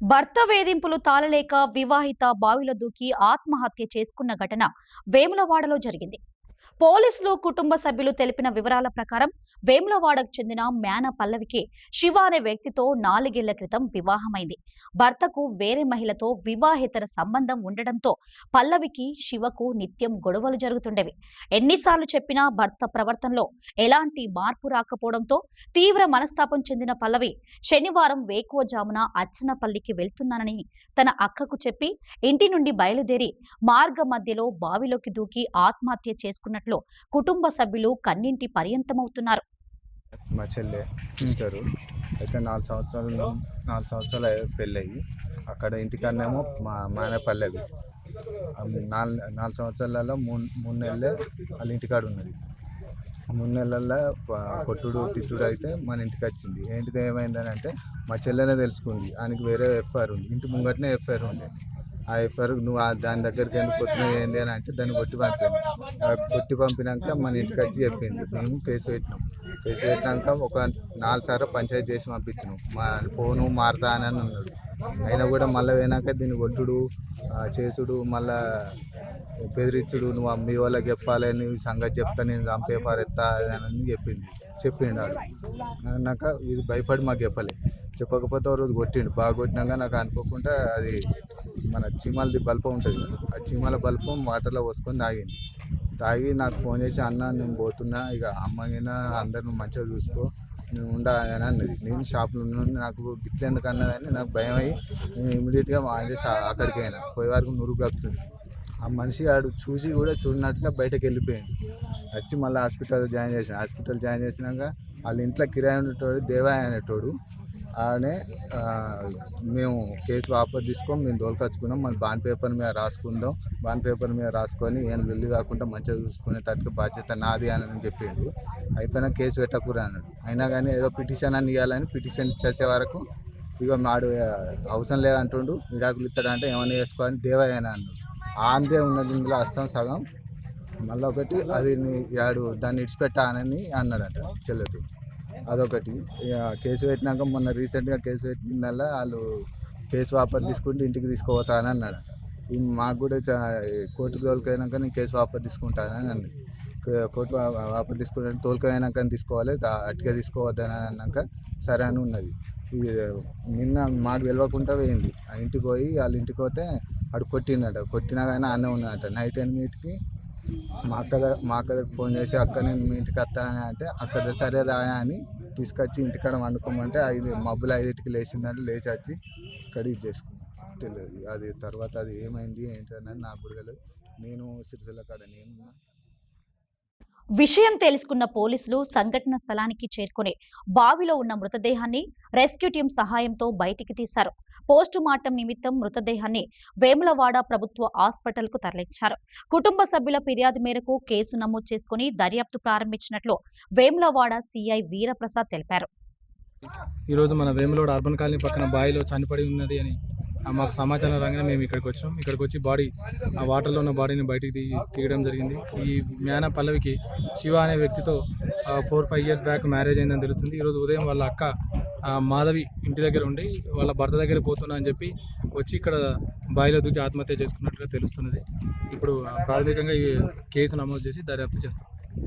భర్త వేధింపులు తాళలేక వివాహిత బావిలో దూకి ఆత్మహత్య చేసుకున్న ఘటన వేములవాడలో జరిగింది. పోలీసులు కుటుంబ సభ్యులు తెలిపిన వివరాల ప్రకారం వేములవాడకు చెందిన మేన పల్లవికి శివ అనే వ్యక్తితో 4 ఏళ్ల క్రితం వివాహమైంది. భర్తకు వేరే మహిళతో వివాహేతర సంబంధం ఉండడంతో పల్లవికి శివకు నిత్యం గొడవలు జరుగుతుండేవి. ఎన్నిసార్లు చెప్పినా భర్త ప్రవర్తనలో ఎలాంటి మార్పు రాకపోవడంతో తీవ్ర మనస్తాపం చెందిన పల్లవి శనివారం వేకువజామున అచ్చనపల్లికి వెళ్తున్నానని తన అక్కకు చెప్పి ఇంటి నుండి బయలుదేరి మార్గ మధ్యలో బావిలోకి దూకి ఆత్మహత్య చేసుకున్నట్లు కుటుంబ సభ్యులు కన్నింటి పర్యంతమవుతున్నారు. మా చెల్లె సిస్టరు అయితే 4 సంవత్సరాలు పెళ్ళయి అక్కడ ఇంటికన్నేమో మా మానేపల్లెవి 4 సంవత్సరాలలో 3 నెలలే వాళ్ళ ఇంటికాడ ఉన్నది. 3 నెలల్లో కొట్టుడు తిట్టుడు అయితే మన ఇంటికి వచ్చింది. ఏంటిది ఏమైందని అంటే మా చెల్లెనే తెలుసుకుంది. ఆయనకి వేరే ఎఫ్ఐఆర్ ఉంది, ఇంటి ముంగటనే ఎఫ్ఐఆర్ ఉంది. ఆ ఎఫ్ఐఆర్ నువ్వు దాని దగ్గరికి ఎందుకు వచ్చినావు ఏంది అని అంటే దాన్ని కొట్టి పంపినాక మన ఇంటికి వచ్చి చెప్పింది. మేము కేసు పెట్టినాక ఒక 4 సార్లు పంచాయతీ చేసి పంపించినాం. మా ఫోను మారుతా అని అన్నాడు. అయినా కూడా మళ్ళీ పోయినాక దీన్ని కొట్టుడు చేసుడు మళ్ళా బెదిరించుడు, నువ్వు మీ వాళ్ళకి చెప్పాలి, నీ సంగతి చెప్తా, నేను చంపే పారెత్తా అని చెప్పిండు వాడు. అన్నాక ఇది భయపడి మాకు చెప్పకపోతే ఒక రోజు కొట్టిండు. బాగా కొట్టినాక నాకు అనుకోకుండా అది మన చీమలది బల్పం ఉంటుంది, ఆ చీమల బల్పం వాటర్లో పోసుకొని తాగి నాకు ఫోన్ చేసి అన్న నేను పోతున్నా, ఇక అమ్మగిన అందరిని మంచిగా చూసుకో, నేను ఉండా అని అన్నది. నేను షాప్లో ఉన్నాను, నాకు గిట్ల ఎందుకు అన్నదని నాకు భయం అయ్యి నేను ఇమీడియట్గా అక్కడికి అయినా పోయే వరకు నురుగు కప్పుతుంది. ఆ మనిషి ఆడు చూసి కూడా చూడనట్టుగా బయటకు వెళ్ళిపోయింది. వచ్చి మళ్ళీ హాస్పిటల్ జాయిన్ చేసినాక వాళ్ళ ఇంట్లో కిరాయి ఉండేటోడు దేవాయ అనేటోడు ఆనే మేము కేసు వాపసు తీసుకొని మేము దోలుకొచ్చుకున్నాం, మన బాండ్ పేపర్ మీద రాసుకొని ఏం వెళ్ళి కాకుండా మంచిగా చూసుకునే తగ్గ బాధ్యత నాది అని చెప్పిండు. అయిపోయినా కేసు పెట్టకూర అన్నాడు. అయినా కానీ ఏదో పిటిషన్ అని ఇవ్వాలని పిటిషన్ ఇచ్చే వరకు ఇక మాడు అవసరం లేదంటుండు, విడాకులు ఇస్తాడంటే ఏమైనా చేసుకోవాలని దేవయ్య అన్నాడు. అంతే ఉన్నది, ఇందులో వస్తాం సగం మళ్ళీ ఒకటి అది దాన్ని ఇడిచిపెట్టానని అన్నాడట చెల్లెతో. అదొకటి. కేసు పెట్టినాక మొన్న రీసెంట్గా కేసు పెట్టిందల్లా వాళ్ళు కేసు వాపసు తీసుకుంటే ఇంటికి తీసుకుపోతానని అన్నాడు. మాకు కూడా కోర్టుకు తోలుకెళ్ళినాక నేను కేసు వాపసు తీసుకుంటానని అన్నది. కోర్టు వాపసు తీసుకుంటే తోలుకెళ్ళినాక తీసుకోవాలి, అట్టిగా తీసుకోవద్దని అన్నాక సరే అని ఉన్నది. నిన్న మాకు తెలియకుండా పోయింది. ఆ ఇంటికి పోయి వాళ్ళ ఇంటికి పోతే అడు కొట్టినా కానీ అన్నే ఉన్నదట. నైట్ 8కి మా అక్కకి ఫోన్ చేసి అక్క నేను మీ ఇంటికి వస్తానని అంటే అక్కడ సరే రాయా అని తీసుకొచ్చి ఇంటికాడ వండుకోమంటే మబ్బులు 5కి లేచిందంటే లేచి వచ్చి ఇక్కడ ఇది చేసుకున్నాను. తెలియదు అది తర్వాత అది ఏమైంది ఏంటని నాకు కూడా తెలియదు. నేను సిరిసిల్ల కాడ నేనున్నా. విషయం తెలుసుకున్న పోలీసులు సంఘటన స్థలానికి చేరుకుని బావిలో ఉన్న మృతదేహాన్ని రెస్క్యూ టీం సహాయంతో బయటికి తీశారు. పోస్టుమార్టం నిమిత్తం మృతదేహాన్ని వేములవాడ ప్రభుత్వ హాస్పిటల్కు తరలించారు. కుటుంబ సభ్యుల ఫిర్యాదు మేరకు కేసు నమోదు చేసుకుని దర్యాప్తు ప్రారంభించినట్లు వేములవాడ సిఐ వీరప్రసాద్ తెలిపారు. ఈరోజు మన వేములవాడ అర్బన్ కాలనీ పక్కన బావిలో చనిపడి ఉన్నది అని మాకు సమాచారం రాగానే మేము ఇక్కడికి వచ్చాం. ఇక్కడికి వచ్చి ఆ వాటర్లో ఉన్న బాడీని బయటికి తీయడం జరిగింది. ఈ మేన పల్లవికి శివ అనే వ్యక్తితో 4-5 ఇయర్స్ బ్యాక్ మ్యారేజ్ అయిందని తెలుస్తుంది. ఈరోజు ఉదయం వాళ్ళ అక్క మాధవి ఇంటి దగ్గర ఉండి వాళ్ళ భర్త దగ్గర పోతున్నా అని చెప్పి వచ్చి ఇక్కడ బావిలో దూకి ఆత్మహత్య చేసుకున్నట్టుగా తెలుస్తున్నది. ఇప్పుడు ప్రాథమికంగా ఈ కేసు నమోదు చేసి దర్యాప్తు చేస్తాం.